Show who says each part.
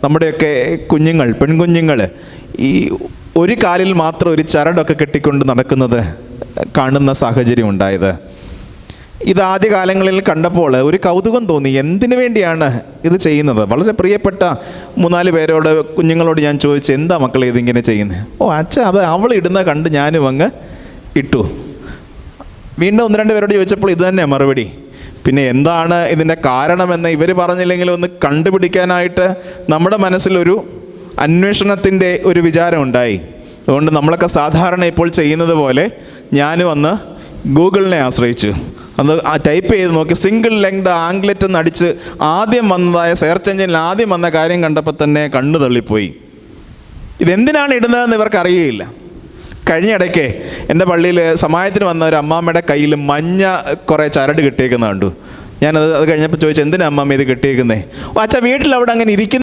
Speaker 1: നമ്മുടെയൊക്കെ കുഞ്ഞുങ്ങൾ, പെൺകുഞ്ഞുങ്ങൾ ഈ ഒരു കാലിൽ മാത്രം ഒരു ചരടൊക്കെ കെട്ടിക്കൊണ്ട് നടക്കുന്നത് കാണുന്ന സാഹചര്യം ഉണ്ടായത്. ഇത് ആദ്യകാലങ്ങളിൽ കണ്ടപ്പോൾ ഒരു കൗതുകം തോന്നി. എന്തിനു വേണ്ടിയാണ് ഇത് ചെയ്യുന്നത്? വളരെ പ്രിയപ്പെട്ട 3-4 പേരോട്, കുഞ്ഞുങ്ങളോട് ഞാൻ ചോദിച്ചു, എന്താ മക്കളെ ഇതിങ്ങനെ ചെയ്യുന്നത്? ഓ അച്ഛാ, അത് അവൾ ഇടുന്ന കണ്ട് ഞാനും അങ്ങ് ഇട്ടു. വീണ്ടും 1-2 പേരോട് ചോദിച്ചപ്പോൾ ഇത് തന്നെ മറുപടി. പിന്നെ എന്താണ് ഇതിൻ്റെ കാരണമെന്ന് ഇവർ പറഞ്ഞില്ലെങ്കിലും ഒന്ന് കണ്ടുപിടിക്കാനായിട്ട് നമ്മുടെ മനസ്സിലൊരു അന്വേഷണത്തിൻ്റെ ഒരു വിചാരം ഉണ്ടായി. അതുകൊണ്ട് നമ്മളൊക്കെ സാധാരണ ഇപ്പോൾ ചെയ്യുന്നത് പോലെ ഞാനും അന്ന് ഗൂഗിളിനെ ആശ്രയിച്ചു. അത് ടൈപ്പ് ചെയ്ത് നോക്കി, സിംഗിൾ ലെങ്ത് ആംഗ്ലെറ്റ് എന്ന് അടിച്ച് ആദ്യം വന്നതായ സെർച്ച് എഞ്ചിനിൽ ആദ്യം വന്ന കാര്യം കണ്ടപ്പോൾ തന്നെ കണ്ണു തള്ളിപ്പോയി. ഇതെന്തിനാണ് ഇടുന്നതെന്ന് ഇവർക്ക് അറിയുകയില്ല. കഴിഞ്ഞ ഇടയ്ക്ക് എൻ്റെ പള്ളിയിൽ സമായത്തിന് വന്ന ഒരു അമ്മാമ്മയുടെ കയ്യിൽ മഞ്ഞ കുറേ ചരട് കെട്ടിയേക്കുന്നത് കണ്ടു. ഞാനത് കഴിഞ്ഞപ്പോൾ ചോദിച്ചു, എന്തിനാ അമ്മാമ്മ ഇത് കെട്ടിയേക്കുന്നത്? ഓ അച്ഛാ, വീട്ടിൽ അവിടെ അങ്ങനെ ഇരിക്കുന്ന